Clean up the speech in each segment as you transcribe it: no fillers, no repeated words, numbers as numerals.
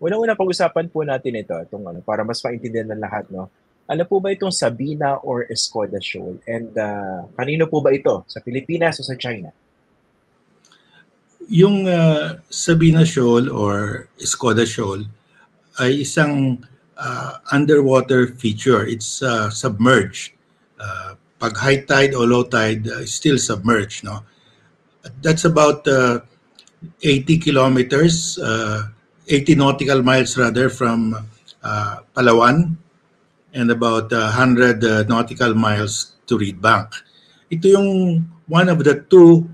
Unang-una pag-usapan po natin itong ano, para mas maintindihan ng lahat, no? Ano po ba itong Sabina or Escoda Shoal? And kanino po ba ito? Sa Pilipinas o sa China? Yung Sabina Shoal or Escoda Shoal ay isang underwater feature. It's submerged. Pag high tide o low tide, still submerged. No? That's about 80 kilometers, 80 nautical miles rather from Palawan, and about 100 nautical miles to Reed Bank. Ito yung one of the two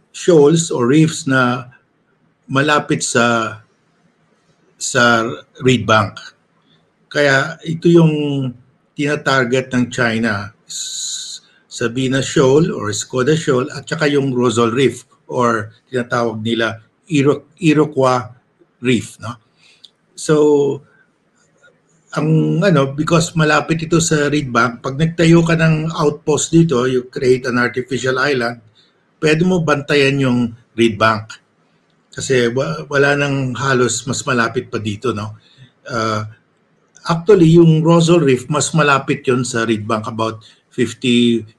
shoals or reefs na malapit sa Reed Bank. Kaya ito yung tinatarget ng China, Sabina Shoal or Escoda Shoal at saka yung Rosal Reef or tinatawag nila Iroquois Reef. No? So, because malapit ito sa Reed Bank, pag nagtayo ka ng outpost dito, you create an artificial island, pwede mo bantayan yung Reed Bank. Kasi wala nang halos mas malapit pa dito, no? Actually, yung Rosal Reef, mas malapit yon sa Reed Bank, about 55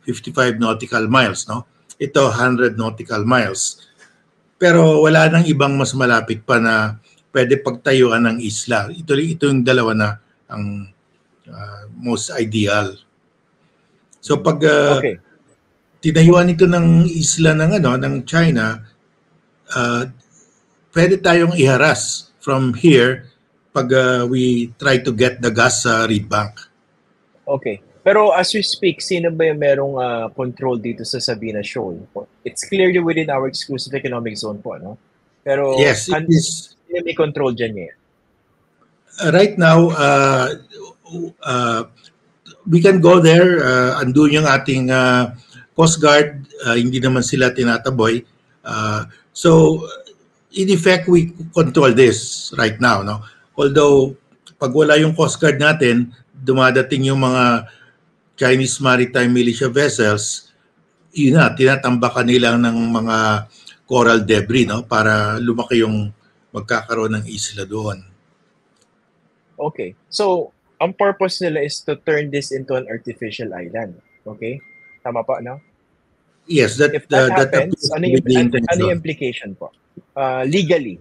nautical miles, no? Ito, 100 nautical miles. Pero wala nang ibang mas malapit pa na pwede pagtayuan ng isla. Ito yung dalawa na ang most ideal. So pag tinayuan ito ng isla ng China, pwede tayong iharas from here pag we try to get the gas sa Reed Bank. Okay. Pero as we speak, sino ba yung merong control dito sa Sabina Shoal? It's clearly within our exclusive economic zone po, no? Pero yes, it is. Sino may control dyan niya? Right now, we can go there. Andun yung ating Coast Guard. Hindi naman sila tinataboy. So, in effect, we control this right now. No? Although, pag wala yung Coast Guard natin, dumadating yung mga Chinese maritime militia vessels, yun na, tinatambakan nila ng mga coral debris, no? Para lumaki yung magkakaroon ng isla doon. Okay. So, ang purpose nila is to turn this into an artificial island. Okay? Tama pa, no? Yes, if that happens, ano yung implication po? Legally,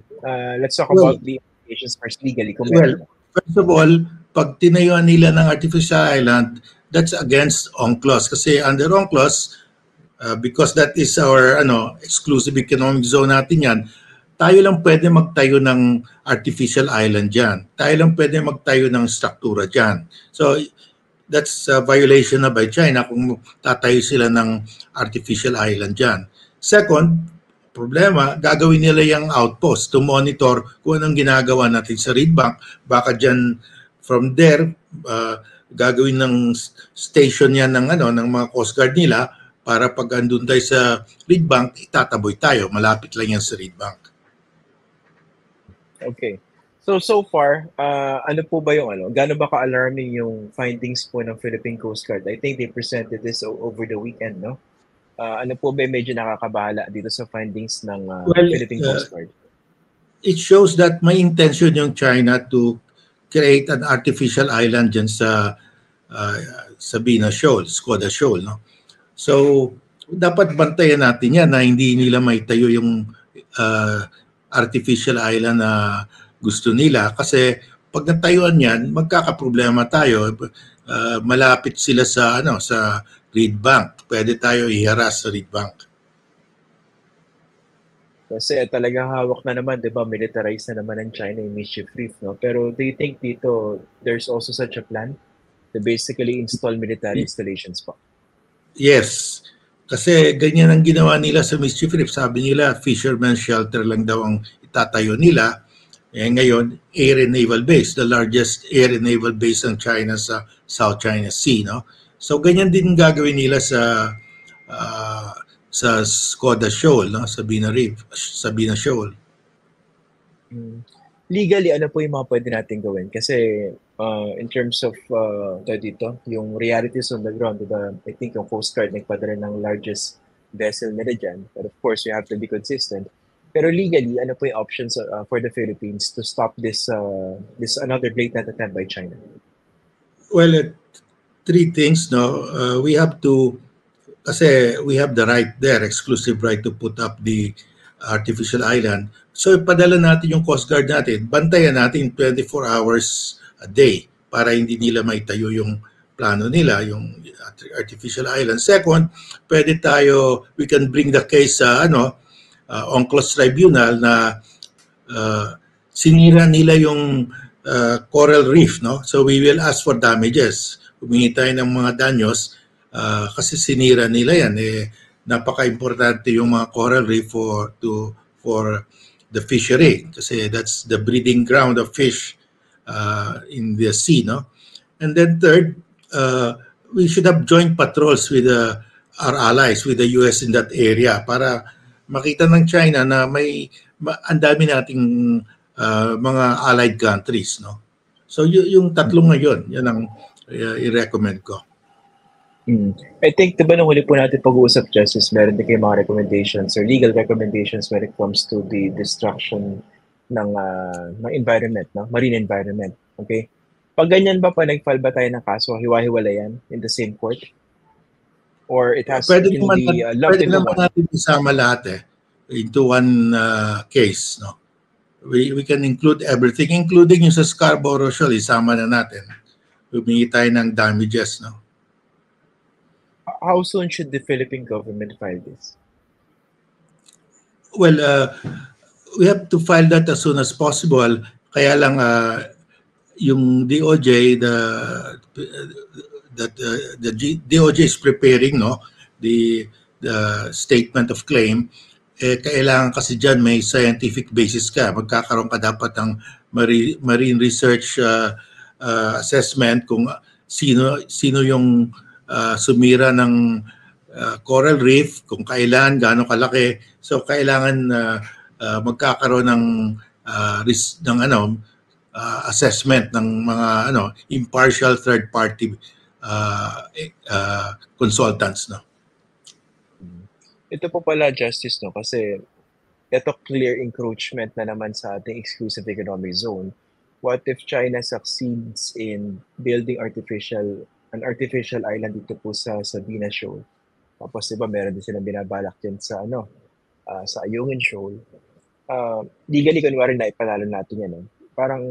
let's talk about the implications first legally. First of all, pag tinayuan nila ng artificial island, that's against UNCLOS. Kasi under UNCLOS, because that is our exclusive economic zone natin yan, tayo lang pwede magtayo ng artificial island dyan. Tayo lang pwede magtayo ng struktura dyan. So, that's a violation na by China kung tatayo sila ng artificial island dyan. Second, problema, gagawin nila yung outpost to monitor kung anong ginagawa natin sa Reed Bank. Baka dyan, from there, gagawin ng station yan ng mga Coast Guard nila para pag andun tayo sa Reed Bank, itataboy tayo. Malapit lang yan sa Reed Bank. Okay. So far, ano po ba yung gaano ba ka-alarming yung findings po ng Philippine Coast Guard? I think they presented this over the weekend, no? Ano po ba medyo nakakabahala dito sa findings ng Philippine Coast Guard? It shows that may intention yung China to create an artificial island dyan sa Sabina Shoal, Escoda Shoal, no? So, dapat bantayan natin yan na hindi nila maitayo yung artificial island na gusto nila. Kasi pag natayuan yan, magkakaproblema tayo. Malapit sila sa Reed Bank. Pwede tayo iharas sa Reed Bank. Kasi talagang hawak na naman, 'di ba? Militarized na naman ng China yung Mischief Reef, no? Pero do you think dito there's also such a plan to basically install military installations pa? Yes. Kasi ganyan ang ginawa nila sa Mischief Reef. Sabi nila, fisherman's shelter lang daw ang itatayo nila. Ngayon, air and naval base, the largest air and naval base ng China sa South China Sea, no? So ganyan din gagawin nila sa Escoda Shoal, no? Sabina Shoal. Legally, ano po yung mga pwede natin gawin? Kasi in terms of dito, yung realities on the ground, diba? I think yung Coast Guard nagpadala ng largest vessel nila dyan. But of course, you have to be consistent. Pero legally, ano po yung options for the Philippines to stop this another blatant attempt by China? Well, three things, no? We have to, kasi we have the right there, exclusive right to put up the artificial island. So, ipadala natin yung Coast Guard natin, bantayan natin 24 hours a day para hindi nila maitayo yung plano nila, yung artificial island. Second, pwede tayo, we can bring the case sa UNCLOS Tribunal na sinira nila yung coral reef, no? So we will ask for damages. Humingi tayo ng mga danyos kasi sinira nila yan. Napaka-importante yung mga coral reef for the fishery kasi that's the breeding ground of fish in the sea, no? And then third, we should have joint patrols with our allies, with the US in that area para makita ng China na ang dami nating mga allied countries, no? So yung tatlong ngayon, yan ang i-recommend ko. I think, diba nung huli po natin pag-uusap, Justice, meron din kayo mga recommendations or legal recommendations when it comes to the destruction ng environment, no? Marine environment. Okay? Pag ganyan ba nag-file ba tayo ng kaso, hiwa-hiwalayan in the same court? Or it has pwede to be lumped pwede into naman one? natin isama lahat into one case, no? We can include everything, including yung sa Scarborough Shoal, isama na natin. Humingi tayo ng damages, no? How soon should the Philippine government file this? Well, we have to file that as soon as possible. Kaya lang yung DOJ, the DOJ is preparing, no, the statement of claim. Kailangan kasi dyan may scientific basis ka. Magkakaroon ka dapat ng marine research assessment kung sino yung sumira ng coral reef, kung kailan, gaano kalaki. So kailangan magkakaroon ng assessment ng mga impartial third party consultants, no. Ito po pala, Justice, no, kasi ito clear encroachment na naman sa ating exclusive economic zone. What if China succeeds in building an artificial island dito po sa Sabina Shoal? Tapos diba meron din silang binabalak din sa sa Ayungin Shoal. Legally, kunwari na ipanalo natin yan. Parang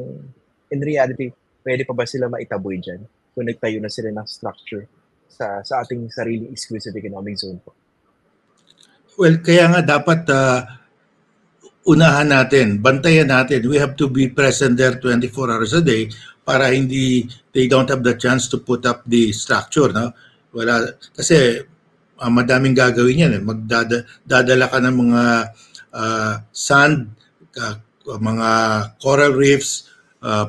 in reality, pwede pa ba sila maitaboy dyan kung nagtayo na sila ng structure sa ating sariling exclusive economic zone po? Well, kaya nga dapat unahan natin, bantayan natin. We have to be present there 24 hours a day para they don't have the chance to put up the structure, no? Wala, kasi madaming gagawin yan. Magdadala ka ng mga sand, mga coral reefs,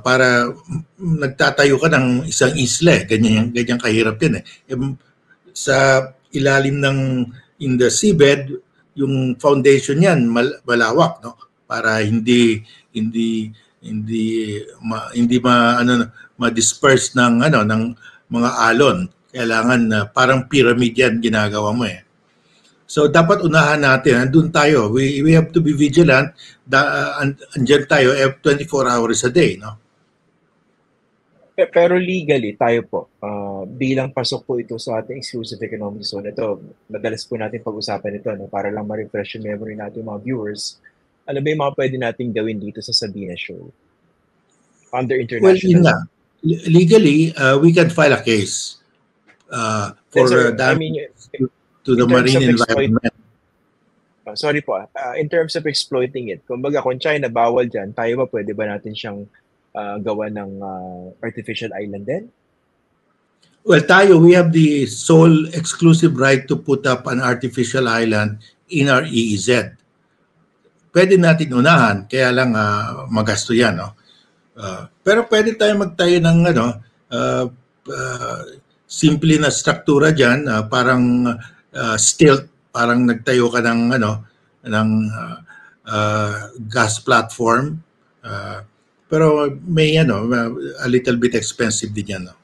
para nagtatayo ka ng isang isla. Ganyan kahirap yan. Sa ilalim in the seabed, yung foundation yan malawak, no? Para hindi ma-disperse ng mga alon. Kailangan parang pyramid yan ginagawa mo . So dapat unahan natin, andun tayo. We have to be vigilant. Andyan tayo 24 hours a day, no? Pero legally, tayo po, bilang pasok po ito sa ating exclusive economic zone, ito, madalas po natin pag-usapan ito, no? Para lang ma-refresh yung memory natin mga viewers. Ano ba yung mga pwede natin gawin dito sa Sabina Shoal? Under international law. Legally, we can file a case for damage to the marine environment. Sorry po, in terms of exploiting it, kumbaga kung China bawal dyan, tayo ba pwede ba natin siyang gawa ng artificial island din? Well, we have the sole exclusive right to put up an artificial island in our EEZ. Pwede natin unahan, kaya lang magasto yan, no? Pero pwede tayo magtayo ng simple na struktura dyan, parang stilt, parang nagtayo ka ng gas platform. Pero may a little bit expensive din yan, no?